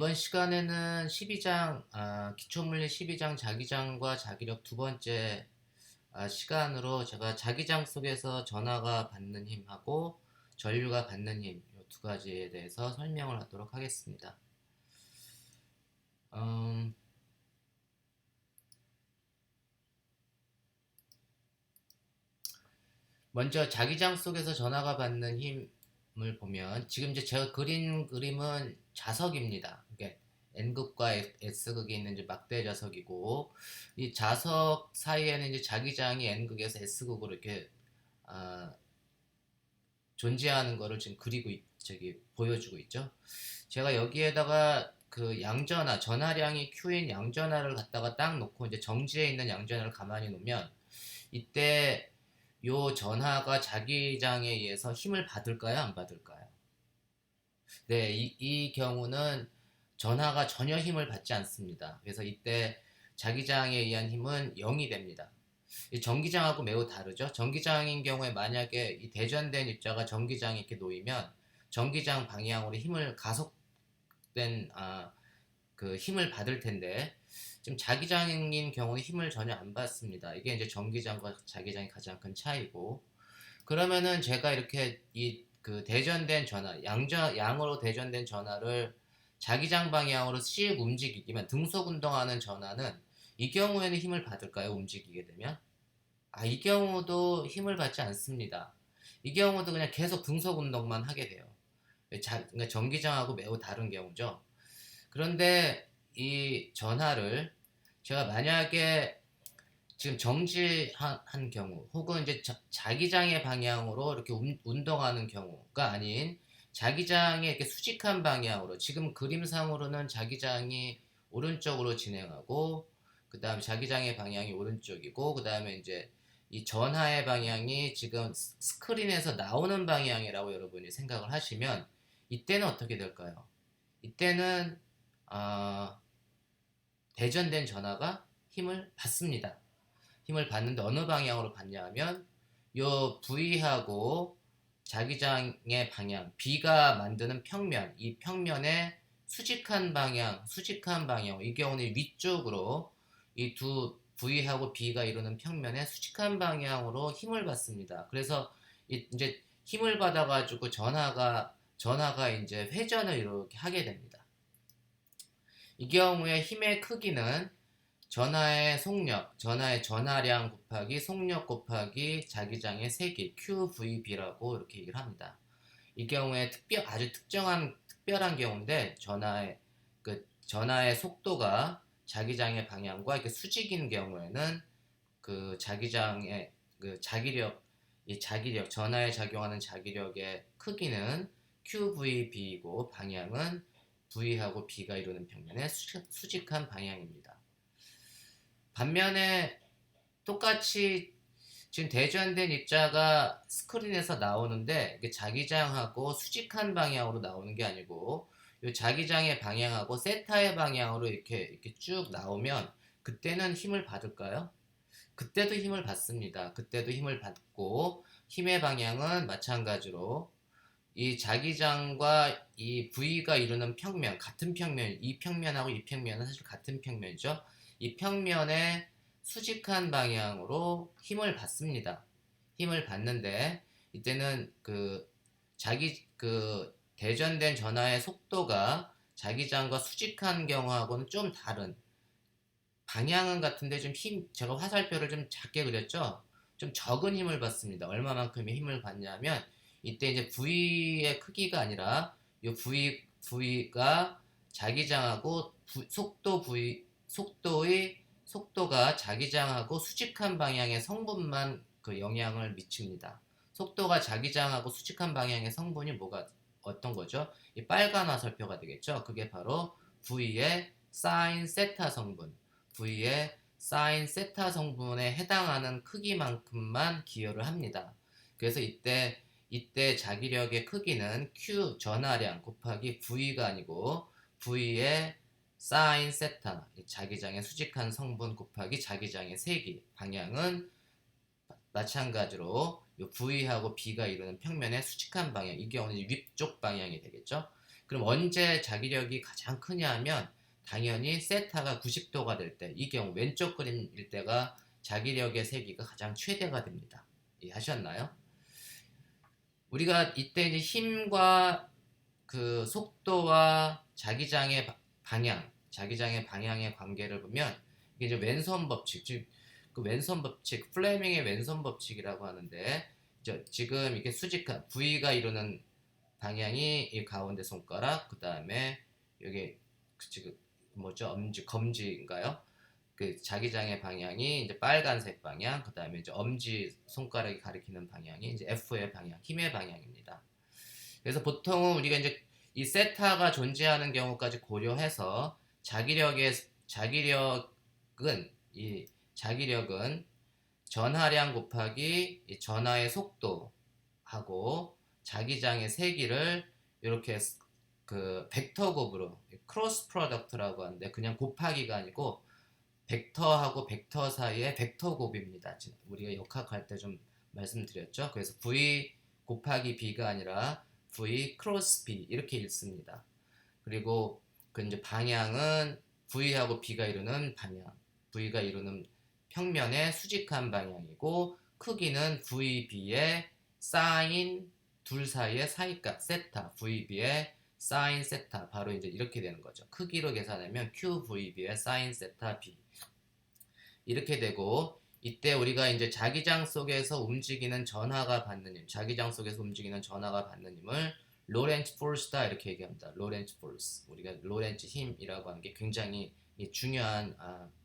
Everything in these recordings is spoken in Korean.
이번 시간에는 12장, 기초물리 12장 자기장과 자기력 두 번째 시간으로 제가 자기장 속에서 전하가 받는 힘하고 전류가 받는 힘, 이 두 가지에 대해서 설명을 하도록 하겠습니다. 음, 먼저 자기장 속에서 전하가 받는 힘을 보면 지금 이제 제가 그린 그림은 자석입니다. 이게 N극과 S극이 있는 이제 막대 자석이고 이 자석 사이에는 이제 자기장이 N극에서 S극으로 이렇게 아, 존재하는 거를 지금 저기 보여주고 있죠. 제가 여기에다가 그 양전하, 전하량이 Q인 양전하를 갖다가 딱 놓고 이제 정지해 있는 양전하를 가만히 놓으면 이때 요 전하가 자기장에 의해서 힘을 받을까요? 안 받을까요? 네, 이 경우는 전하가 전혀 힘을 받지 않습니다. 그래서 이때 자기장에 의한 힘은 0이 됩니다. 이 전기장하고 매우 다르죠. 전기장인 경우에 만약에 이 대전된 입자가 전기장에 이렇게 놓이면 전기장 방향으로 힘을 가속된 그 힘을 받을 텐데 지금 자기장인 경우는 힘을 전혀 안 받습니다. 이게 이제 전기장과 자기장의 가장 큰 차이고 그러면은 제가 이렇게 이 그 대전된 전하 양으로 대전된 전하를 자기장 방향으로 씩 움직이기만 등속 운동하는 전하는 이 경우에는 힘을 받을까요? 움직이게 되면 이 경우도 힘을 받지 않습니다. 이 경우도 그냥 계속 등속 운동만 하게 돼요. 그러니까 전기장하고 매우 다른 경우죠. 그런데 이 전하를 제가 만약에 지금 정지한 경우 혹은 이제 자기장의 방향으로 이렇게 운동하는 경우가 아닌 자기장의 이렇게 수직한 방향으로 지금 그림상으로는 자기장이 오른쪽으로 진행하고 그 다음에 자기장의 방향이 오른쪽이고 그 다음에 이제 이 전하의 방향이 지금 스크린에서 나오는 방향이라고 여러분이 생각을 하시면 이때는 어떻게 될까요? 이때는 아, 대전된 전하가 힘을 받습니다. 힘을 받는데 어느 방향으로 받냐 하면 요 V하고 자기장의 방향 B가 만드는 평면 이 평면의 수직한 방향 이 경우는 위쪽으로 이 두 V하고 B가 이루는 평면의 수직한 방향으로 힘을 받습니다. 그래서 이제 힘을 받아가지고 전하가 이제 회전을 이렇게 하게 됩니다. 이 경우에 힘의 크기는 전하의 전하량 곱하기 속력 곱하기 자기장의 세기 QVB라고 이렇게 얘기를 합니다. 이 경우에 아주 특별한 경우인데 전하의 속도가 자기장의 방향과 이렇게 수직인 경우에는 그 자기장의 그 전하에 작용하는 자기력의 크기는 QVB이고 방향은 V하고 B가 이루는 평면의 수직한 방향입니다. 반면에 똑같이 지금 대전된 입자가 스크린에서 나오는데 이게 자기장하고 수직한 방향으로 나오는 게 아니고 이 자기장의 방향하고 세타의 방향으로 이렇게 쭉 나오면 그때는 힘을 받을까요? 그때도 힘을 받습니다. 그때도 힘을 받고 힘의 방향은 마찬가지로 이 자기장과 이 V가 이루는 평면, 같은 평면, 이 평면하고 이 평면은 사실 같은 평면이죠. 이 평면의 수직한 방향으로 힘을 받습니다. 힘을 받는데 이때는 대전된 전하의 속도가 자기장과 수직한 경우하고는 좀 다른 방향은 같은데 제가 화살표를 좀 작게 그렸죠? 좀 적은 힘을 받습니다. 얼마만큼의 힘을 받냐면, 이때 이제 V의 크기가 아니라, 이 V가 자기장하고 속도가 자기장하고 수직한 방향의 성분만 그 영향을 미칩니다. 속도가 자기장하고 수직한 방향의 성분이 어떤 거죠? 이 빨간 화살표가 되겠죠? 그게 바로 V의 사인 세타 성분. V의 사인 세타 성분에 해당하는 크기만큼만 기여를 합니다. 그래서 이때 자기력의 크기는 Q 전하량 곱하기 V가 아니고 V의 사인 세타 자기장의 수직한 성분 곱하기 자기장의 세기 방향은 마찬가지로 V하고 B가 이루는 평면의 수직한 방향 이 경우는 위쪽 방향이 되겠죠. 그럼 언제 자기력이 가장 크냐 하면 당연히 세타가 90도가 될 때, 이 경우 왼쪽 그림일 때가 자기력의 세기가 가장 최대가 됩니다. 이해하셨나요? 우리가 이때 이제 힘과 그 속도와 자기장의 방향의 관계를 보면 이게 이제 왼손 법칙, 즉 그 왼손 법칙, 플레밍의 왼손 법칙이라고 하는데, 지금 이게 수직한 V가 이루는 방향이 이 가운데 손가락, 그 다음에 여기 지금 뭐죠? 검지인가요? 그 자기장의 방향이 이제 빨간색 방향, 그 다음에 이제 엄지 손가락이 가리키는 방향이 이제 F의 방향, 힘의 방향입니다. 그래서 보통은 우리가 이제 이 세타가 존재하는 경우까지 고려해서 자기력은 전하량 곱하기 이 전하의 속도하고 자기장의 세기를 이렇게 그 벡터 곱으로 크로스 프로덕트라고 하는데, 그냥 곱하기가 아니고 벡터하고 벡터 사이의 벡터 곱입니다. 우리가 역학할 때 좀 말씀드렸죠. 그래서 V 곱하기 B가 아니라 V 크로스 B 이렇게 읽습니다. 그리고 그 이제 방향은 V하고 B가 이루는 방향, V가 이루는 평면의 수직한 방향이고, 크기는 VB의 사인 둘 사이의 사이값 세타, VB의 사인 세타, 바로 이제 이렇게 되는 거죠. 크기로 계산하면 QVB의 사인 세타 B 이렇게 되고, 이때 우리가 이제 자기장 속에서 움직이는 전하가 받는 힘을 로렌츠 포스다 이렇게 얘기합니다. 로렌츠 포스, 우리가 로렌츠 힘이라고 하는 게 굉장히 중요한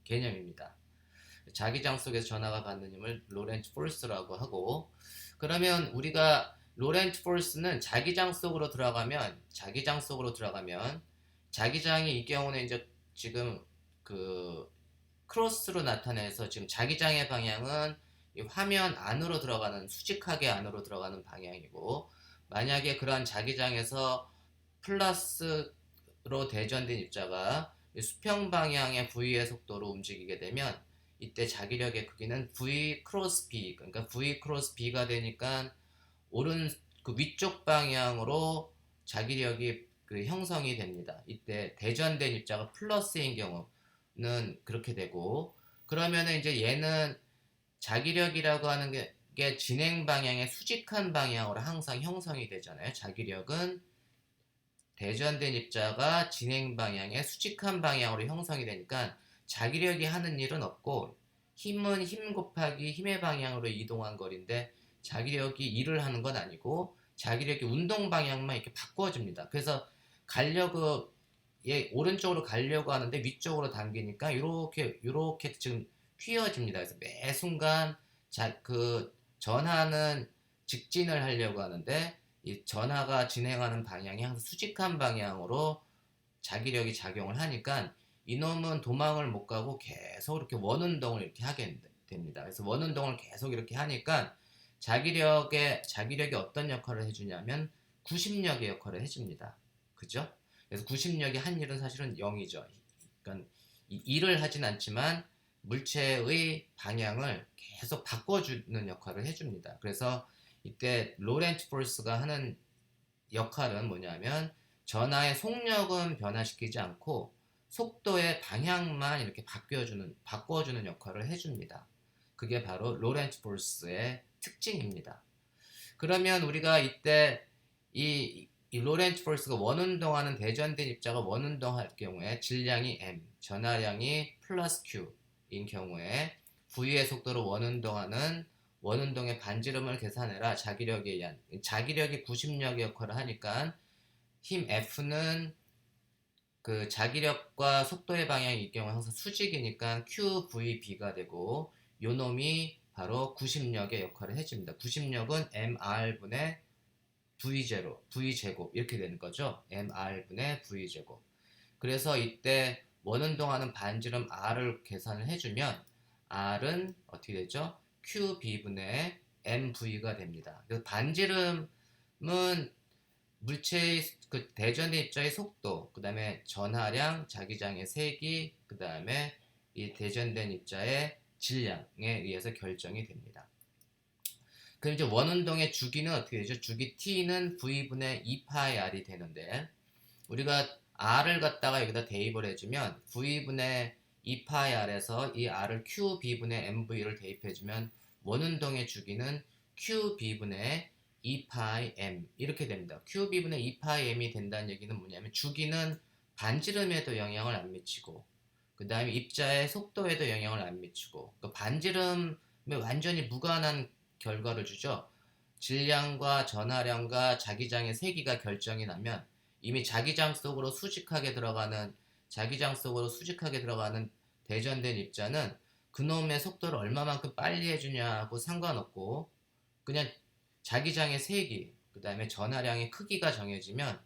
개념입니다. 자기장 속에서 전하가 받는 힘을 로렌츠 포스라고 하고, 그러면 우리가 로렌츠 포스는 자기장 속으로 들어가면 자기장이 이 경우는 이제 지금 그 크로스로 나타내서 지금 자기장의 방향은 이 화면 안으로 들어가는, 수직하게 안으로 들어가는 방향이고, 만약에 그러한 자기장에서 플러스로 대전된 입자가 수평 방향의 V의 속도로 움직이게 되면 이때 자기력의 크기는 V 크로스 B, 그러니까 V 크로스 B가 되니까 그 위쪽 방향으로 자기력이 그 형성이 됩니다. 이때 대전된 입자가 플러스인 경우는 그렇게 되고, 그러면은 이제 얘는 자기력이라고 하는 게 진행 방향의 수직한 방향으로 항상 형성이 되잖아요. 자기력은 대전된 입자가 진행 방향의 수직한 방향으로 형성이 되니까 자기력이 하는 일은 없고, 힘은 힘 곱하기 힘의 방향으로 이동한 거리인데 자기력이 일을 하는 건 아니고 자기력이 운동 방향만 이렇게 바꿔줍니다. 그래서 오른쪽으로 가려고 하는데 위쪽으로 당기니까 이렇게 지금 휘어집니다. 그래서 매 순간 그 전하는 직진을 하려고 하는데 이 전하가 진행하는 방향이 항상 수직한 방향으로 자기력이 작용을 하니까 이놈은 도망을 못 가고 계속 이렇게 원운동을 이렇게 하게 됩니다. 그래서 원운동을 계속 이렇게 하니까 자기력이 어떤 역할을 해주냐면 구심력의 역할을 해줍니다. 그죠? 그래서 구심력이 한 일은 사실은 0이죠. 그러니까 일을 하진 않지만 물체의 방향을 계속 바꿔주는 역할을 해줍니다. 그래서 이때 로렌츠 포스가 하는 역할은 뭐냐면 전하의 속력은 변화시키지 않고 속도의 방향만 이렇게 바꿔주는 역할을 해줍니다. 그게 바로 로렌츠 포스의 특징입니다. 그러면 우리가 이때 이 로렌츠 포스가 원운동하는 대전된 입자가 원운동할 경우에 질량이 m, 전하량이 플러스 q인 경우에 V의 속도로 원운동하는 원운동의 반지름을 계산해라. 자기력이 구심력의 역할을 하니까 힘 F는 그 자기력과 속도의 방향이 이 경우 항상 수직이니까 QVB가 되고, 요 놈이 바로 구심력의 역할을 해줍니다. 구심력은 mr분의 V제곱 이렇게 되는 거죠. mr분의 V제곱. 그래서 이때 원운동하는 반지름 R을 계산을 해주면 R은 어떻게 되죠? QB분의 MV가 됩니다. 그래서 반지름은 물체의 그 대전된 입자의 속도, 그 다음에 전하량, 자기장의 세기, 그 다음에 이 대전된 입자의 질량에 의해서 결정이 됩니다. 그럼 이제 원운동의 주기는 어떻게 되죠? 주기 T는 V분의 2파이 R이 되는데, 우리가 R을 갖다가 여기다 대입을 해주면 V분의 2파이 R에서 이 R을 QB분의 MV를 대입해주면 원운동의 주기는 QB분의 2파이 M 이렇게 됩니다. QB분의 2파이 M이 된다는 얘기는 뭐냐면 주기는 반지름에도 영향을 안 미치고 그 다음에 입자의 속도에도 영향을 안 미치고 그 반지름에 완전히 무관한 결과를 주죠. 질량과 전하량과 자기장의 세기가 결정이 나면 이미 자기장 속으로 수직하게 들어가는 대전된 입자는 그놈의 속도를 얼마만큼 빨리 해주냐하고 상관없고 그냥 자기장의 세기 그 다음에 전하량의 크기가 정해지면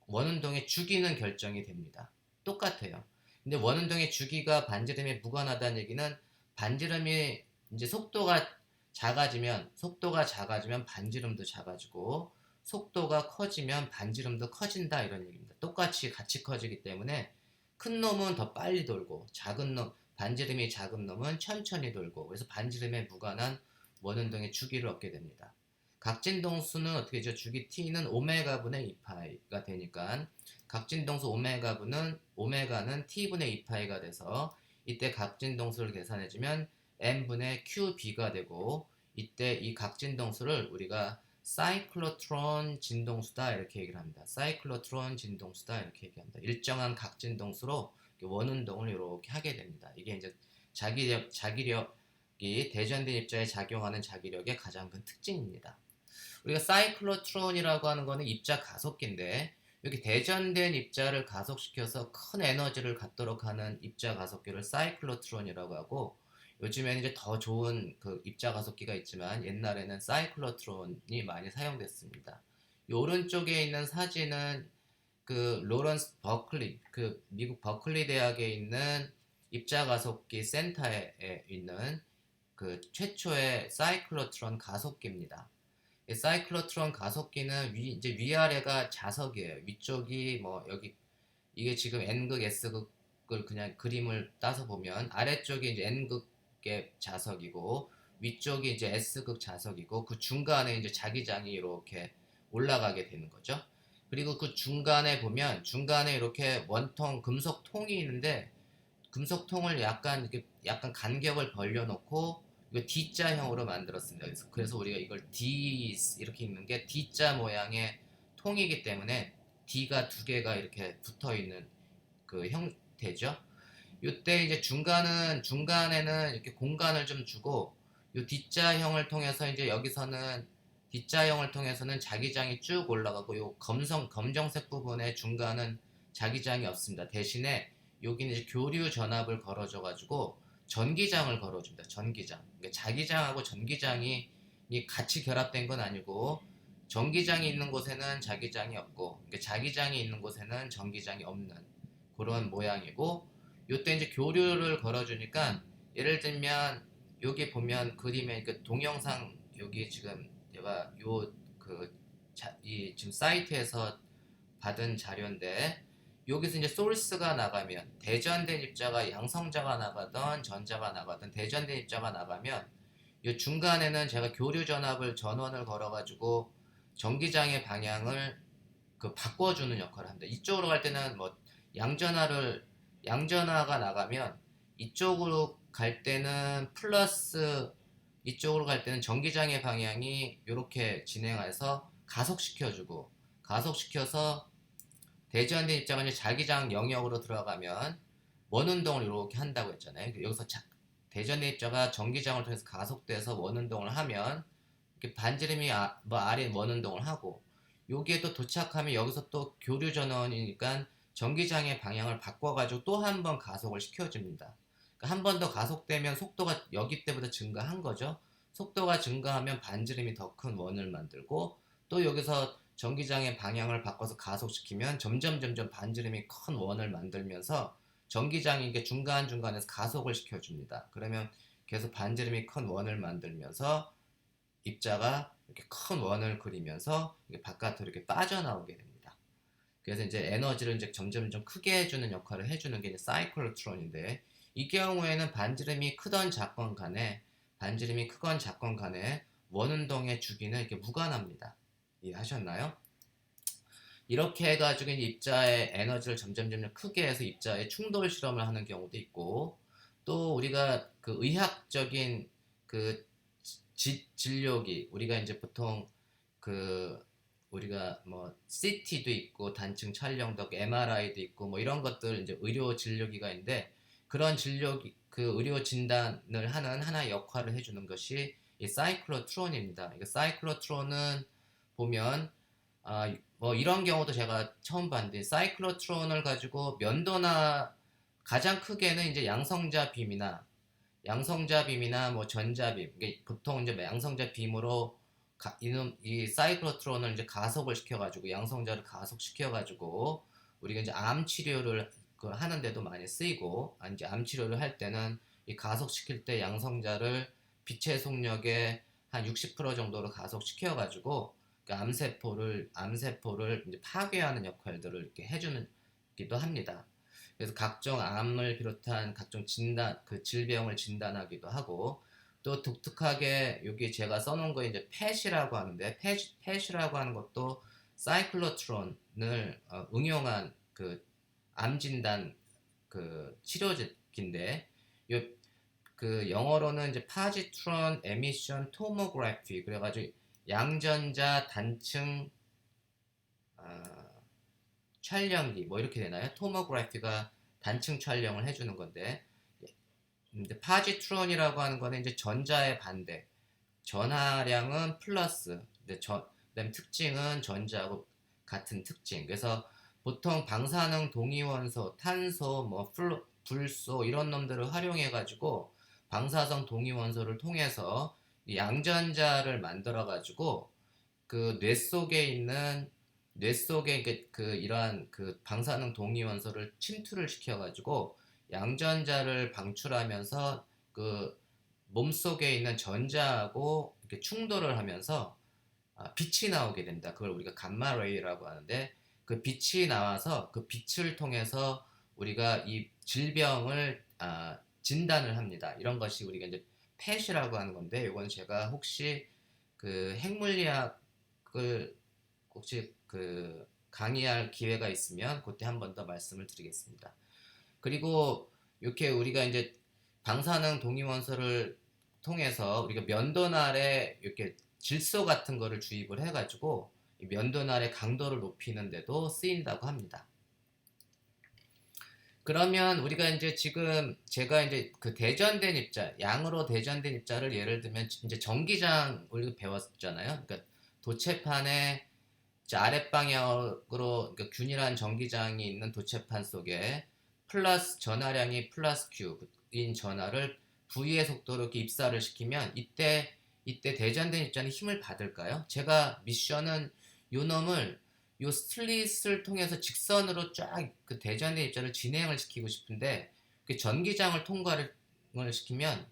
원운동의 주기는 결정이 됩니다. 똑같아요. 근데 원운동의 주기가 반지름에 무관하다는 얘기는 반지름이 이제 속도가 작아지면 반지름도 작아지고 속도가 커지면 반지름도 커진다 이런 얘기입니다. 똑같이 같이 커지기 때문에 큰 놈은 더 빨리 돌고 반지름이 작은 놈은 천천히 돌고 그래서 반지름에 무관한 원운동의 주기를 얻게 됩니다. 각진동수는 어떻게 되죠? 주기 t는 오메가분의 2파이가 되니까 각진동수 오메가는 t분의 2파이가 돼서 이때 각진동수를 계산해주면 m분의 qb가 되고 이때 이 각진동수를 우리가 사이클로트론 진동수다 이렇게 얘기를 합니다. 사이클로트론 진동수다 이렇게 얘기합니다. 일정한 각진동수로 원운동을 이렇게 하게 됩니다. 이게 이제 자기력이 대전된 입자에 작용하는 자기력의 가장 큰 특징입니다. 우리가 사이클로트론이라고 하는 거는 입자 가속기인데 이렇게 대전된 입자를 가속시켜서 큰 에너지를 갖도록 하는 입자 가속기를 사이클로트론이라고 하고 요즘에는 이제 더 좋은 그 입자 가속기가 있지만 옛날에는 사이클로트론이 많이 사용됐습니다. 이 오른쪽에 있는 사진은 그 로런스 버클리 그 미국 버클리 대학에 있는 입자 가속기 센터에 있는 그 최초의 사이클로트론 가속기입니다. 사이클로트론 가속기는 이제 위아래가 자석이에요. 위쪽이 뭐 여기 이게 지금 N극 S극을 그냥 그림을 따서 보면 아래쪽이 이제 N극의 자석이고 위쪽이 이제 S극 자석이고 그 중간에 이제 자기장이 이렇게 올라가게 되는 거죠. 그리고 그 중간에 보면 중간에 이렇게 원통 금속 통이 있는데 금속통을 약간 간격을 벌려놓고 이거 D자형으로 만들었습니다. 그래서 우리가 이걸 D 이렇게 읽는 게 D자 모양의 통이기 때문에 D가 두 개가 이렇게 붙어 있는 그 형태죠. 이때 이제 중간에는 이렇게 공간을 좀 주고 이 D자형을 통해서 이제 여기서는 D자형을 통해서는 자기장이 쭉 올라가고 이 검정색 부분의 중간은 자기장이 없습니다. 대신에 여기는 이제 교류 전압을 걸어줘 가지고 전기장을 걸어줍니다. 전기장. 그러니까 자기장하고 전기장이 같이 결합된 건 아니고 전기장이 있는 곳에는 자기장이 없고 그러니까 자기장이 있는 곳에는 전기장이 없는 그런 모양이고 요때 이제 교류를 걸어주니까 예를 들면 여기 보면 그림에 그 동영상 여기 지금 제가 이 지금 사이트에서 받은 자료인데 여기서 이제 소스가 나가면 대전된 입자가 양성자가 나가던 전자가 나가던 대전된 입자가 나가면 이 중간에는 제가 교류 전원을 걸어가지고 전기장의 방향을 그 바꿔주는 역할을 합니다. 이쪽으로 갈 때는 뭐 양전하가 나가면 이쪽으로 갈 때는 플러스 이쪽으로 갈 때는 전기장의 방향이 이렇게 진행해서 가속시켜서 대전된 입자가 이제 자기장 영역으로 들어가면 원운동을 이렇게 한다고 했잖아요. 여기서 대전된 입자가 전기장을 통해서 가속돼서 원운동을 하면 이렇게 반지름이 아래 원운동을 하고 여기에 또 도착하면 여기서 또 교류 전원이니까 전기장의 방향을 바꿔가지고 또 한 번 가속을 시켜줍니다. 그러니까 한 번 더 가속되면 속도가 여기 때보다 증가한 거죠. 속도가 증가하면 반지름이 더 큰 원을 만들고 또 여기서 전기장의 방향을 바꿔서 가속시키면 점점 반지름이 큰 원을 만들면서 전기장이 이게 중간중간에서 가속을 시켜줍니다. 그러면 계속 반지름이 큰 원을 만들면서 입자가 이렇게 큰 원을 그리면서 바깥으로 이렇게 빠져나오게 됩니다. 그래서 이제 에너지를 이제 점점 크게 해주는 역할을 해주는 게 이제 사이클로트론인데 이 경우에는 반지름이 크건 작건 간에 원운동의 주기는 이렇게 무관합니다. 이해하셨나요? 이렇게 해가지고 이제 입자의 에너지를 점점 크게 해서 입자의 충돌 실험을 하는 경우도 있고, 또 우리가 그 의학적인 그 진료기, 우리가 이제 보통 그 우리가 뭐 CT도 있고 단층 촬영도 있고 MRI도 있고 뭐 이런 것들 이제 의료 진료기가 있는데, 그런 진료기 그 의료 진단을 하는 하나의 역할을 해주는 것이 이 사이클로트론입니다. 이거 사이클로트론은 보면 뭐 이런 경우도 제가 처음 봤는데, 사이클로트론을 가지고 면도나 가장 크게는 이제 양성자 빔이나 뭐 전자빔, 이게 보통 이제 양성자 빔으로 이 사이클로트론을 이제 가속을 시켜가지고 양성자를 가속시켜가지고 우리가 이제 암 치료를 하는데도 많이 쓰이고, 이제 암 치료를 할 때는 이 가속시킬 때 양성자를 빛의 속력의 한 60% 정도로 가속시켜가지고 그 암세포를 이제 파괴하는 역할들을 이렇게 해주는 기도 합니다. 그래서 각종 암을 비롯한 각종 질병을 진단하기도 하고, 또 독특하게 여기 제가 써놓은 거 이제 펫이라고 하는데, 펫이라고 하는 것도 사이클로트론을 응용한 그 암 진단 그 치료기인데, 그 영어로는 이제 파지트론 에미션 토모그래피 그래가지고 양전자 단층 아, 촬영기 뭐 이렇게 되나요? 토모그래피가 단층 촬영을 해주는 건데, 근데 파지트론이라고 하는 거는 이제 전자의 반대, 전하량은 플러스, 그다음 특징은 전자하고 같은 특징. 그래서 보통 방사능 동위원소, 탄소, 뭐 불소 이런 놈들을 활용해 가지고 방사성 동위원소를 통해서 이 양전자를 만들어 가지고 그 뇌 속에 이러한 그 방사능 동위원소를 침투를 시켜 가지고 양전자를 방출하면서 그 몸속에 있는 전자하고 이렇게 충돌을 하면서 빛이 나오게 됩니다. 그걸 우리가 감마레이라고 하는데, 그 빛이 나와서 그 빛을 통해서 우리가 이 질병을 진단을 합니다. 이런 것이 우리가 이제 펫이라고 하는 건데, 이건 제가 혹시 그 핵물리학을 혹시 그 강의할 기회가 있으면 그때 한 번 더 말씀을 드리겠습니다. 그리고 이렇게 우리가 이제 방사능 동위원소를 통해서 우리가 면도날에 이렇게 질소 같은 거를 주입을 해가지고 면도날의 강도를 높이는 데도 쓰인다고 합니다. 그러면 우리가 이제 지금 제가 이제 그 대전된 입자, 양으로 대전된 입자를 예를 들면 이제 전기장 우리가 배웠잖아요. 그러니까 도체판에 아랫방향으로 그러니까 균일한 전기장이 있는 도체판 속에 플러스 전하량이 플러스 Q인 전하를 V의 속도로 이렇게 입사를 시키면 이때 대전된 입자는 힘을 받을까요? 제가 미션은 요 놈을 요 슬릿을 통해서 직선으로 쫙 그 대전된 입자를 진행을 시키고 싶은데, 그 전기장을 통과를 시키면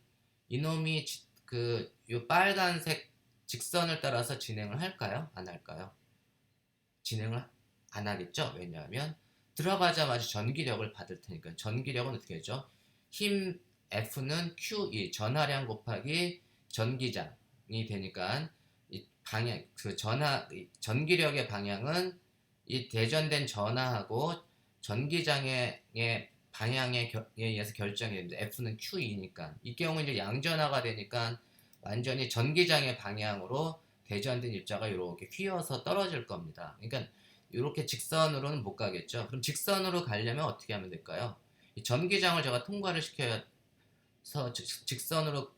이놈이 그 요 빨간색 직선을 따라서 진행을 할까요? 안 할까요? 진행을 안 하겠죠. 왜냐하면 들어가자마자 전기력을 받을 테니까. 전기력은 어떻게 되죠? 힘 F는 QE 전하량 곱하기 전기장이 되니까 이 방향 그 전기력의 방향은 이 대전된 전하하고 전기장의 방향에 의해서 결정이 됩니다. F는 QE니까. 이 경우 이제 양전하가 되니까 완전히 전기장의 방향으로 대전된 입자가 이렇게 휘어서 떨어질 겁니다. 그러니까 이렇게 직선으로는 못 가겠죠. 그럼 직선으로 가려면 어떻게 하면 될까요? 이 전기장을 제가 통과를 시켜서 직선으로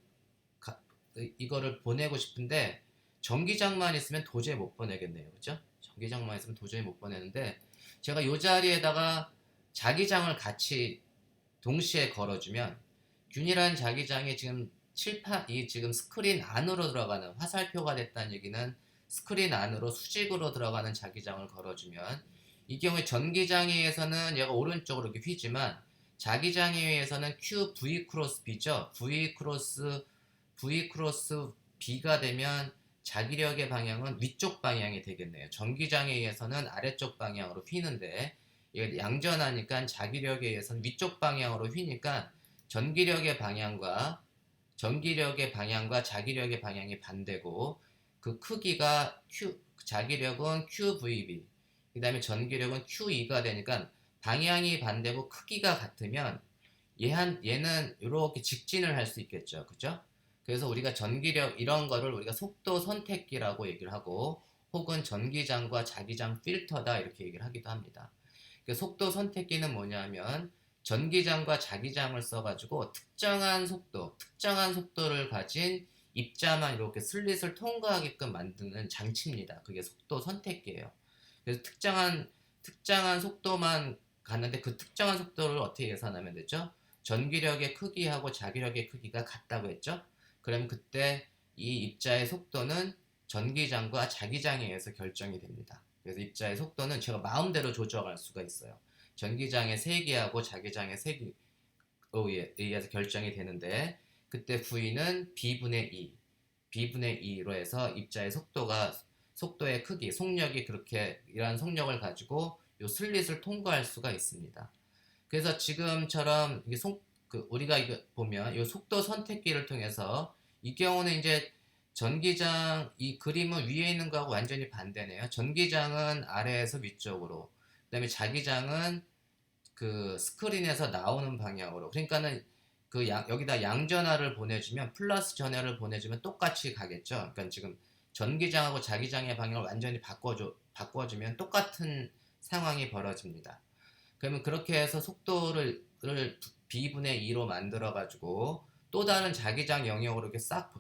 이거를 보내고 싶은데, 전기장만 있으면 도저히 못 보내겠네요. 그죠? 전기장만 있으면 도저히 못 보내는데, 제가 이 자리에다가 자기장을 같이 동시에 걸어주면 균일한 자기장이 지금 이 지금 스크린 안으로 들어가는 화살표가 됐다는 얘기는 스크린 안으로 수직으로 들어가는 자기장을 걸어주면, 이 경우에 전기장에 의해서는 얘가 오른쪽으로 이렇게 휘지만 자기장에 의해서는 QV 크로스 B죠. V 크로스 B가 되면 자기력의 방향은 위쪽 방향이 되겠네요. 전기장에 의해서는 아래쪽 방향으로 휘는데, 이게 양전하니까 자기력에 의해서는 위쪽 방향으로 휘니까 전기력의 방향과 자기력의 방향이 반대고, 그 크기가 자기력은 QVB, 그 다음에 전기력은 Q2가 되니까 방향이 반대고 크기가 같으면 얘는 이렇게 직진을 할 수 있겠죠. 그죠? 그래서 우리가 전기력 이런 거를 우리가 속도 선택기라고 얘기를 하고 혹은 전기장과 자기장 필터다 이렇게 얘기를 하기도 합니다. 속도 선택기는 뭐냐면 전기장과 자기장을 써가지고 특정한 속도를 가진 입자만 이렇게 슬릿을 통과하게끔 만드는 장치입니다. 그게 속도 선택기예요. 그래서 특정한 속도만 가는데 그 특정한 속도를 어떻게 계산하면 되죠? 전기력의 크기하고 자기력의 크기가 같다고 했죠? 그럼 그때 이 입자의 속도는 전기장과 자기장에 의해서 결정이 됩니다. 그래서 입자의 속도는 제가 마음대로 조정할 수가 있어요. 전기장의 세기하고 자기장의 세기에 의해서 결정이 되는데 그때 V는 B분의 2로 해서 입자의 속도의 크기, 속력이 그렇게 이러한 속력을 가지고 요 슬릿을 통과할 수가 있습니다. 그래서 지금처럼 우리가 이거 보면 이 속도 선택기를 통해서 이 경우는 이제 전기장 이 그림은 위에 있는 거하고 완전히 반대네요. 전기장은 아래에서 위쪽으로, 그다음에 자기장은 그 스크린에서 나오는 방향으로. 그러니까는 여기다 양전하를 보내주면 플러스 전하를 보내주면 똑같이 가겠죠. 그러니까 지금 전기장하고 자기장의 방향을 완전히 바꿔주면 똑같은 상황이 벌어집니다. 그러면 그렇게 해서 속도를 B분의 2로 만들어 가지고 또 다른 자기장 영역으로 이렇게 싹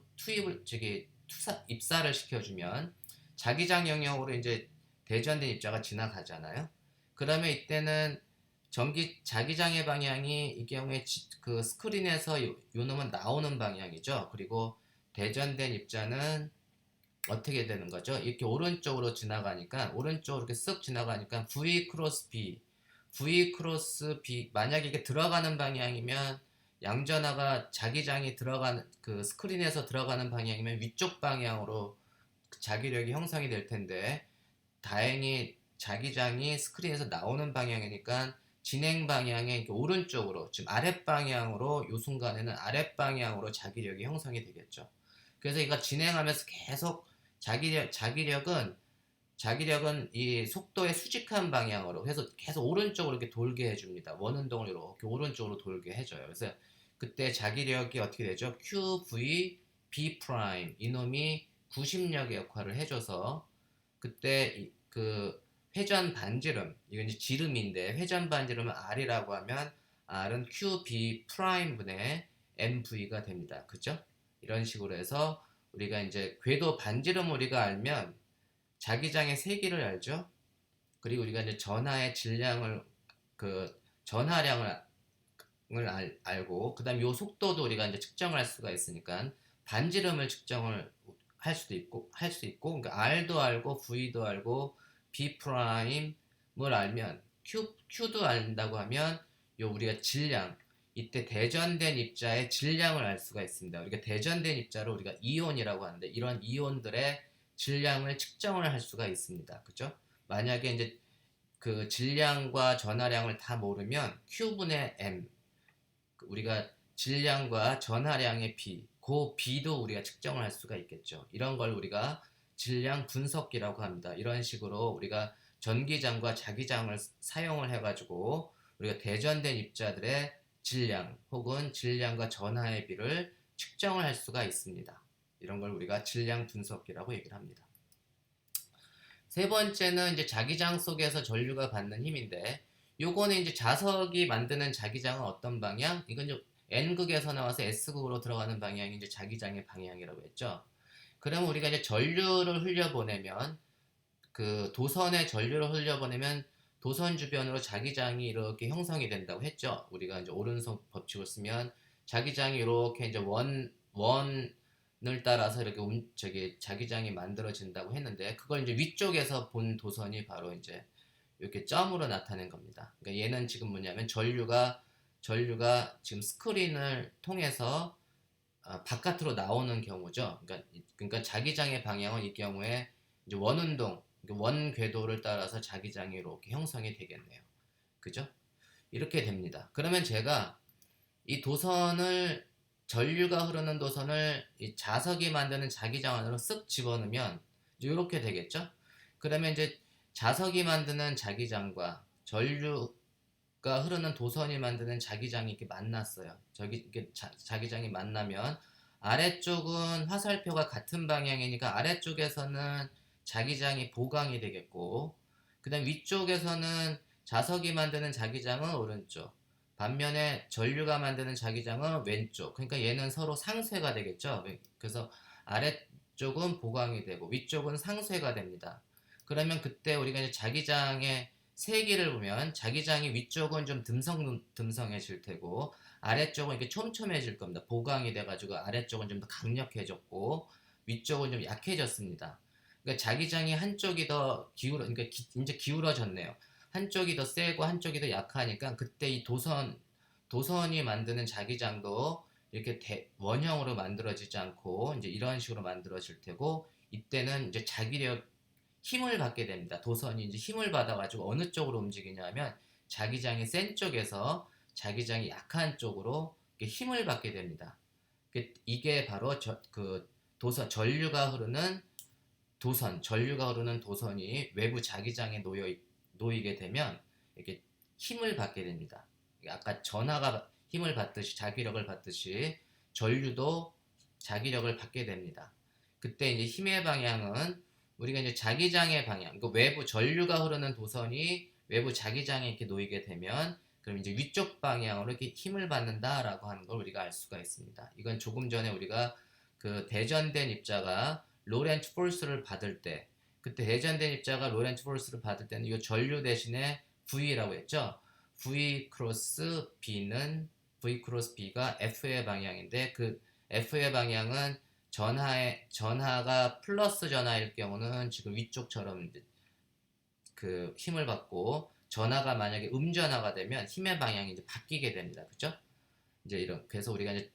입사를 시켜주면 자기장 영역으로 이제 대전된 입자가 지나가잖아요. 그러면 이때는 자기장의 방향이 이 경우에 그 스크린에서 요 놈은 나오는 방향이죠. 그리고 대전된 입자는 어떻게 되는 거죠? 이렇게 오른쪽으로 이렇게 쓱 지나가니까 V 크로스 B, 만약에 이게 들어가는 방향이면 양전하가 자기장이 들어가는 그 스크린에서 들어가는 방향이면 위쪽 방향으로 자기력이 형성이 될 텐데 다행히 자기장이 스크린에서 나오는 방향이니까 진행 방향의 오른쪽으로 지금 아랫 방향으로 이 순간에는 아랫 방향으로 자기력이 형성이 되겠죠. 그래서 이거 진행하면서 계속 자기력은 이 속도의 수직한 방향으로 해서 계속 오른쪽으로 이렇게 돌게 해줍니다. 원운동을 이렇게 오른쪽으로 돌게 해줘요. 그래서 그때 자기력이 어떻게 되죠? QV B 프라임 이놈이 구심력의 역할을 해줘서 그때 그 회전 반지름 이건 이제 지름인데 회전 반지름은 R이라고 하면 R은 QB 프라임 분의 MV가 됩니다. 그죠? 이런 식으로 해서 우리가 이제 궤도 반지름 우리가 알면 자기장의 세기를 알죠? 그리고 우리가 이제 전하의 질량을 전하량을 알고 그다음 요 속도도 우리가 이제 측정할 수가 있으니까 반지름을 측정을 할 수 있고 그러니까 R도 알고 V도 알고 B 프라임을 알면 Q도 안다고 하면 요 우리가 질량 이때 대전된 입자의 질량을 알 수가 있습니다. 우리가 대전된 입자를 우리가 이온이라고 하는데 이런 이온들의 질량을 측정을 할 수가 있습니다. 그죠? 만약에 이제 그 질량과 전하량을 다 모르면 Q분의 M 우리가 질량과 전하량의 그 B도 우리가 측정을 할 수가 있겠죠. 이런 걸 우리가 질량 분석기라고 합니다. 이런 식으로 우리가 전기장과 자기장을 사용을 해가지고 우리가 대전된 입자들의 질량 혹은 질량과 전하의 비를 측정을 할 수가 있습니다. 이런 걸 우리가 질량 분석기라고 얘기를 합니다. 세 번째는 이제 자기장 속에서 전류가 받는 힘인데 요거는 이제 자석이 만드는 자기장은 어떤 방향? 이건 이제 N극에서 나와서 S극으로 들어가는 방향이 이제 자기장의 방향이라고 했죠. 그러면 우리가 이제 전류를 흘려보내면 그 도선에 전류를 흘려보내면 도선 주변으로 자기장이 이렇게 형성이 된다고 했죠. 우리가 이제 오른손 법칙을 쓰면 자기장이 이렇게 이제 원을 따라서 이렇게 자기장이 만들어진다고 했는데 그걸 이제 위쪽에서 본 도선이 바로 이제 이렇게 점으로 나타낸 겁니다. 그러니까 얘는 지금 뭐냐면 전류가 지금 스크린을 통해서 바깥으로 나오는 경우죠. 그러니까 자기장의 방향은 이 경우에 이제 원운동, 원 궤도를 따라서 자기장이 이렇게 형성이 되겠네요. 그죠? 이렇게 됩니다. 그러면 제가 이 전류가 흐르는 도선을 이 자석이 만드는 자기장 안으로 쓱 집어넣으면 이제 이렇게 되겠죠? 그러면 이제 자석이 만드는 자기장과 전류가 흐르는 도선이 만드는 자기장이 이렇게 만났어요. 저기 이렇게 자기장이 만나면 아래쪽은 화살표가 같은 방향이니까 아래쪽에서는 자기장이 보강이 되겠고, 그다음 위쪽에서는 자석이 만드는 자기장은 오른쪽, 반면에 전류가 만드는 자기장은 왼쪽. 그러니까 얘는 서로 상쇄가 되겠죠. 그래서 아래쪽은 보강이 되고 위쪽은 상쇄가 됩니다. 그러면 그때 우리가 이제 자기장의 세기를 보면 자기장이 위쪽은 좀 듬성해질 테고 아래쪽은 이렇게 촘촘해질 겁니다. 보강이 돼가지고 아래쪽은 좀 더 강력해졌고 위쪽은 좀 약해졌습니다. 그러니까 자기장이 한쪽이 더 그러니까 이제 기울어졌네요. 한쪽이 더 세고 한쪽이 더 약하니까 그때 이 도선이 만드는 자기장도 이렇게 원형으로 만들어지지 않고 이제 이런 식으로 만들어질 테고, 이때는 이제 자기력 힘을 받게 됩니다. 도선이 이제 힘을 받아가지고 어느 쪽으로 움직이냐면 자기장이 센 쪽에서 자기장이 약한 쪽으로 힘을 받게 됩니다. 이게 바로 도선, 전류가 흐르는 도선이 외부 자기장에 놓이게 되면 이렇게 힘을 받게 됩니다. 아까 전하가 힘을 받듯이 자기력을 받듯이 전류도 자기력을 받게 됩니다. 그때 이제 힘의 방향은 우리가 이제 자기장의 방향, 그러니까 외부 전류가 흐르는 도선이 외부 자기장에 이렇게 놓이게 되면 그럼 이제 위쪽 방향으로 이렇게 힘을 받는다라고 하는 걸 우리가 알 수가 있습니다. 이건 조금 전에 우리가 그 대전된 입자가 로렌츠 폴스를 받을 때, 그때 대전된 입자가 로렌츠 폴스를 받을 때는 이 전류 대신에 V라고 했죠. V 크로스 B가 F의 방향인데 그 F의 방향은 전하가 플러스 전하일 경우는 지금 위쪽처럼 그 힘을 받고, 전하가 만약에 음전하가 되면 힘의 방향이 이제 바뀌게 됩니다. 그죠? 이제 그래서 우리가 이제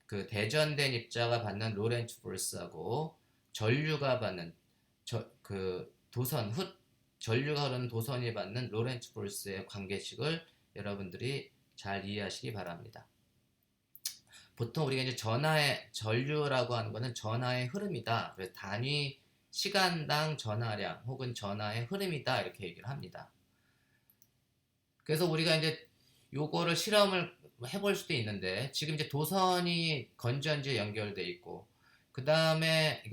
그 대전된 입자가 받는 로렌츠 폴스하고 전류가 받는 전류가 흐르는 도선이 받는 로렌츠 폴스의 관계식을 여러분들이 잘 이해하시기 바랍니다. 보통 우리가 이제 전류라고 하는 것은 전하의 흐름이다. 그래서 단위 시간당 전하량 혹은 전하의 흐름이다 이렇게 얘기를 합니다. 그래서 우리가 이제 요거를 실험을 해볼 수도 있는데, 지금 이제 도선이 건전지에 연결돼 있고 그 다음에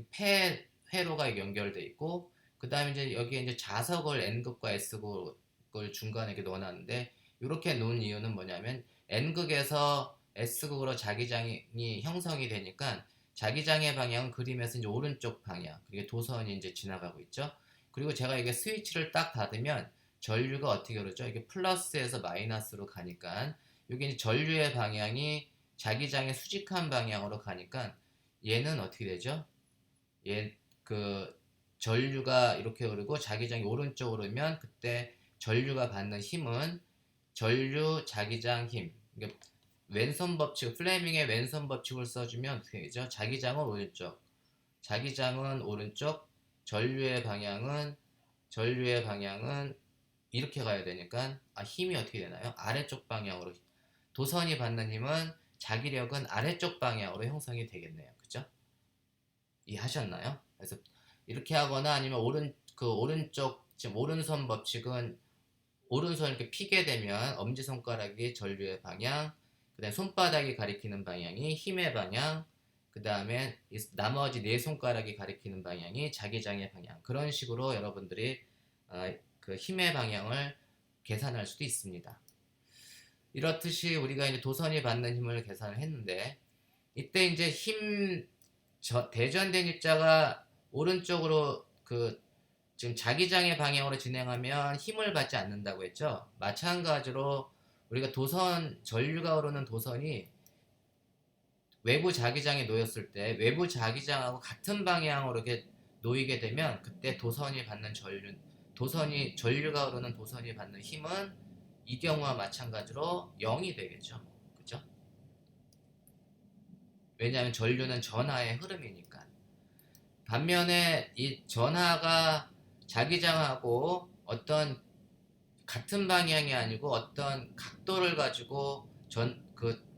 회로가 연결돼 있고 그 다음에 이제 여기에 이제 자석을 N극과 S극을 중간에 이렇게 넣어놨는데, 이렇게 놓은 이유는 뭐냐면 N극에서 S극으로 자기장이 형성이 되니까 자기장의 방향은 그림에서 이제 오른쪽 방향, 그게 도선이 이제 지나가고 있죠. 그리고 제가 이게 스위치를 딱 닫으면 전류가 어떻게 그러죠? 이게 플러스에서 마이너스로 가니까 여기 이제 전류의 방향이 자기장의 수직한 방향으로 가니까 얘는 어떻게 되죠? 그 전류가 이렇게 흐르고 자기장이 오른쪽으로 오면 그때 전류가 받는 힘은 전류 자기장 힘. 그러니까 플레밍의 왼손 법칙을 써주면 어떻게 되죠? 자기장은 오른쪽, 전류의 방향은 이렇게 가야 되니까 힘이 어떻게 되나요? 아래쪽 방향으로. 도선이 받는 힘은 자기력은 아래쪽 방향으로 형성이 되겠네요. 그죠? 이해하셨나요? 그래서 이렇게 하거나 아니면 오른쪽 지금 오른손 법칙은 오른손 이렇게 피게 되면 엄지손가락이 전류의 방향, 그 다음에 손바닥이 가리키는 방향이 힘의 방향, 그 다음에 나머지 네 손가락이 가리키는 방향이 자기장의 방향. 그런 식으로 여러분들이 그 힘의 방향을 계산할 수도 있습니다. 이렇듯이 우리가 이제 도선이 받는 힘을 계산을 했는데, 이때 이제 대전된 입자가 오른쪽으로 지금 자기장의 방향으로 진행하면 힘을 받지 않는다고 했죠. 마찬가지로 우리가 전류가 흐르는 도선이 외부 자기장에 놓였을 때 외부 자기장하고 같은 방향으로 이렇게 놓이게 되면 그때 전류가 흐르는 도선이 받는 힘은 이 경우와 마찬가지로 0이 되겠죠. 그죠? 왜냐하면 전류는 전하의 흐름이니까. 반면에 이 전하가 자기장하고 어떤 같은 방향이 아니고 어떤 각도를 가지고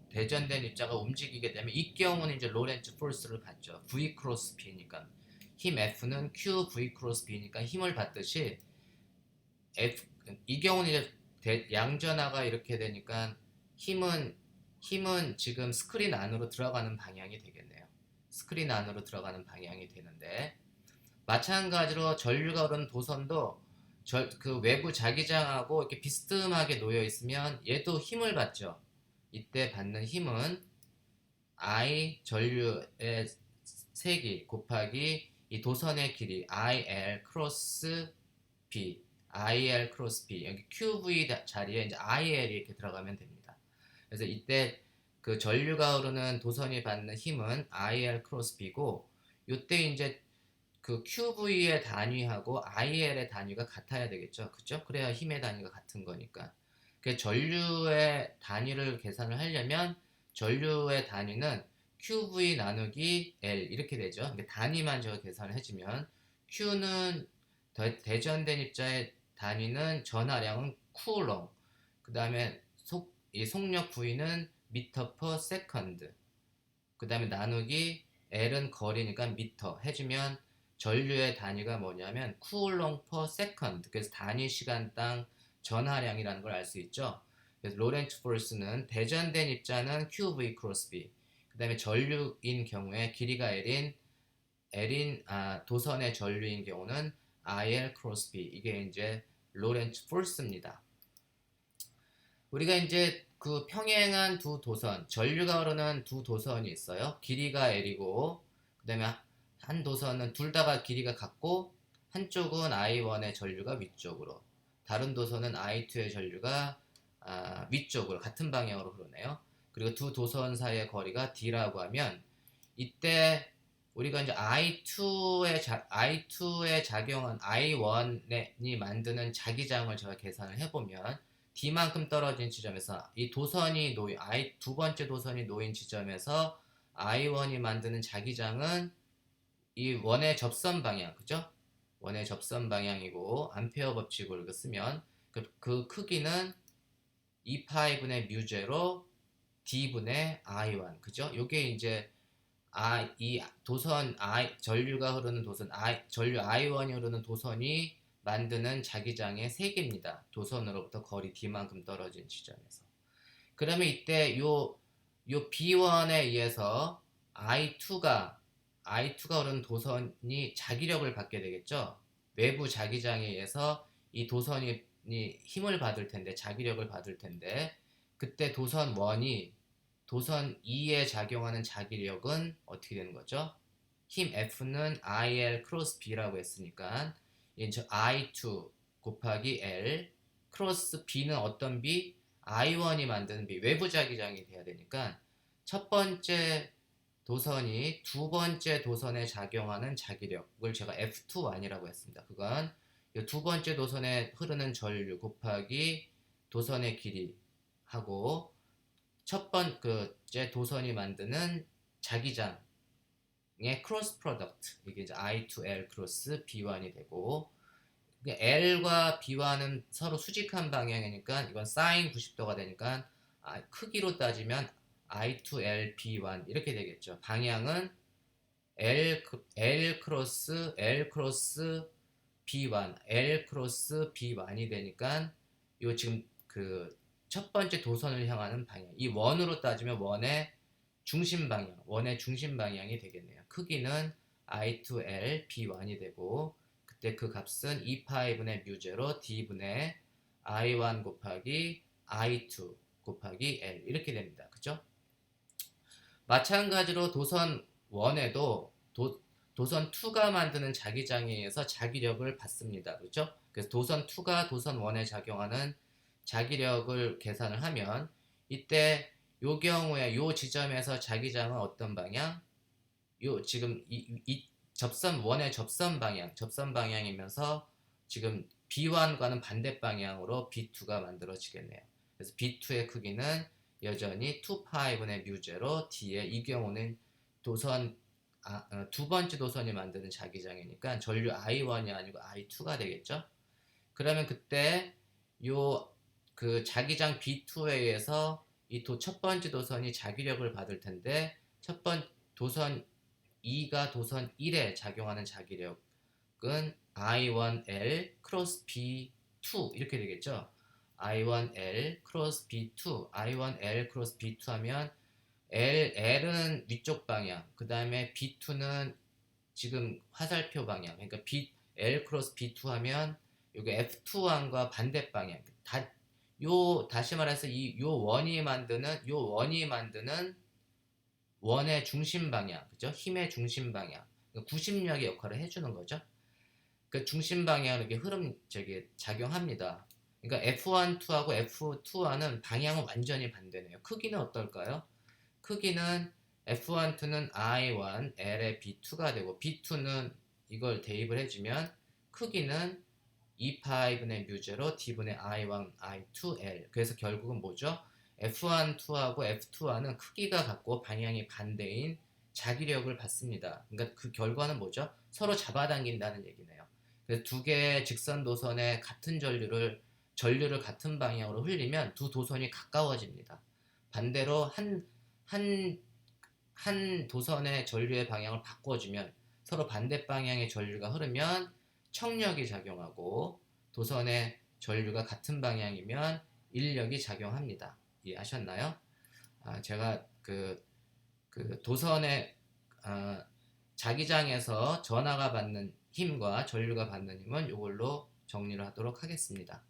대전된 입자가 움직이게 되면 이 경우는 이제 로렌츠 폴스를 받죠. V 크로스 B니까 힘 F는 Q V 크로스 B니까 힘을 받듯이 이 경우는 이제 양전하가 이렇게 되니까 힘은 지금 스크린 안으로 들어가는 방향이 되겠네요. 스크린 안으로 들어가는 방향이 되는데, 마찬가지로 전류가 흐르는 도선도 그 외부 자기장하고 이렇게 비스듬하게 놓여 있으면 얘도 힘을 받죠. 이때 받는 힘은 I 전류의 세기 곱하기 이 도선의 길이 IL 크로스 B, IL 크로스 B, 여기 QV 자리에 이제 IL이 이렇게 들어가면 됩니다. 그래서 이때 그 전류가 흐르는 도선이 받는 힘은 IL 크로스 B고, 이때 이제 그 QV의 단위하고 IL의 단위가 같아야 되겠죠. 그죠? 그래야 힘의 단위가 같은 거니까. 그 전류의 단위를 계산을 하려면 전류의 단위는 QV 나누기 L 이렇게 되죠. 그러니까 단위만 제가 계산을 해주면 Q는 대전된 입자의 단위는 전하량은 쿨롱, 그 다음에 이 속력 V는 미터 퍼 세컨드, 그 다음에 나누기 L은 거리니까 미터 해주면 전류의 단위가 뭐냐면 쿨롱 퍼 세컨드, 그래서 단위 시간당 전하량이라는 걸 알 수 있죠. 그래서 로렌츠 포스는 대전된 입자는 QV 크로스 B, 그 다음에 전류인 경우에 길이가 L인 도선의 전류인 경우는 IL 크로스 B, 이게 이제 로렌츠 포스입니다. 우리가 이제 그 평행한 두 도선, 전류가 흐르는 두 도선이 있어요. 길이가 L이고, 그 다음에 한 도선은 둘 다가 길이가 같고, 한쪽은 I1의 전류가 위쪽으로, 다른 도선은 I2의 전류가 위쪽으로, 같은 방향으로 흐르네요. 그리고 두 도선 사이의 거리가 D라고 하면, 이때 우리가 이제 I2에 작용한 I1이 만드는 자기장을 제가 계산을 해보면, D만큼 떨어진 지점에서 이 도선이 놓인 두 번째 도선이 놓인 지점에서 I1이 만드는 자기장은 이 원의 접선 방향, 그죠? 원의 접선 방향이고, 암페어 법칙을 쓰면 그 크기는 2파이분의 뮤제로 D분의 I1, 그죠? 요게 이제 이 도선 전류가 흐르는 도선 전류 I1이 흐르는 도선이 만드는 자기장의 세기입니다. 도선으로부터 거리 D만큼 떨어진 지점에서. 그러면 이때 요 B1에 의해서 I2가 흐르는 도선이 자기력을 받게 되겠죠. 외부 자기장에 의해서 이 도선이 힘을 받을 텐데, 자기력을 받을 텐데, 그때 도선 1이 도선 2에 작용하는 자기력은 어떻게 되는 거죠? 힘 F는 IL 크로스 B라고 했으니까 이제 I2 곱하기 L 크로스 B는 어떤 B? I1이 만드는 B, 외부 자기장이 돼야 되니까 첫 번째 도선이 두 번째 도선에 작용하는 자기력을 제가 F21이라고 했습니다. 그건 두 번째 도선에 흐르는 전류 곱하기 도선의 길이 하고 첫 번째 도선이 만드는 자기장의 크로스 프로덕트, 이게 이제 I2L 크로스 B1이 되고, L과 B1은 서로 수직한 방향이니까 이건 사인 90도가 되니까 크기로 따지면 I2L B1 이렇게 되겠죠. 방향은 L 크로스 B1, L 크로스 B1이 되니까 요 지금 그 첫 번째 도선을 향하는 방향, 이 원으로 따지면 원의 중심 방향이 되겠네요. 크기는 I2L B1이 되고, 그때 그 값은 2파이분의 뮤제로 D분의 I1 곱하기 I2 곱하기 L 이렇게 됩니다. 그죠? 마찬가지로 도선 1에도 도선 2가 만드는 자기장에 의해서 자기력을 받습니다. 그렇죠? 그래서 도선 2가 도선 1에 작용하는 자기력을 계산을 하면 이때 요 경우에 요 지점에서 자기장은 어떤 방향? 요 지금 이 접선 1의 접선 방향이면서 지금 B1과는 반대 방향으로 B2가 만들어지겠네요. 그래서 B2의 크기는 여전히 2파이분의 뮤제로 D의, 이 경우는 도선 두 번째 도선이 만드는 자기장이니까 전류 I1이 아니고 I2가 되겠죠. 그러면 그때 요 그 자기장 B2에 의해서 이 첫 번째 도선이 자기력을 받을 텐데, 도선 2가 도선 1에 작용하는 자기력은 I1L 크로스 B2 B2 이렇게 되겠죠. I1L 크로스 B2, I1L 크로스 B2 하면 L은 위쪽 방향, 그 다음에 B2는 지금 화살표 방향. 그러니까 L 크로스 B2 하면 여기 F2왕과 반대 방향. 다시 말해서 요 원이 만드는 원의 중심 방향, 그죠? 힘의 중심 방향. 그러니까 구심력의 역할을 해주는 거죠. 그 중심 방향으로 이렇게 작용합니다. 그러니까 F1,2하고 F2와는 방향은 완전히 반대네요. 크기는 어떨까요? 크기는 F1,2는 I1, L의 B2가 되고 B2는 이걸 대입을 해주면 크기는 2파이분의 뮤제로 D분의 I1, I2, L. 그래서 결국은 뭐죠? F1,2하고 F2와는 크기가 같고 방향이 반대인 자기력을 받습니다. 그러니까 그 결과는 뭐죠? 서로 잡아당긴다는 얘기네요. 그래서 두 개의 직선 도선의 같은 전류를 같은 방향으로 흘리면 두 도선이 가까워집니다. 반대로 한 도선의 전류의 방향을 바꿔주면 서로 반대 방향의 전류가 흐르면 청력이 작용하고 도선의 전류가 같은 방향이면 인력이 작용합니다. 이해하셨나요? 제가 그 도선의 자기장에서 전하가 받는 힘과 전류가 받는 힘은 이걸로 정리를 하도록 하겠습니다.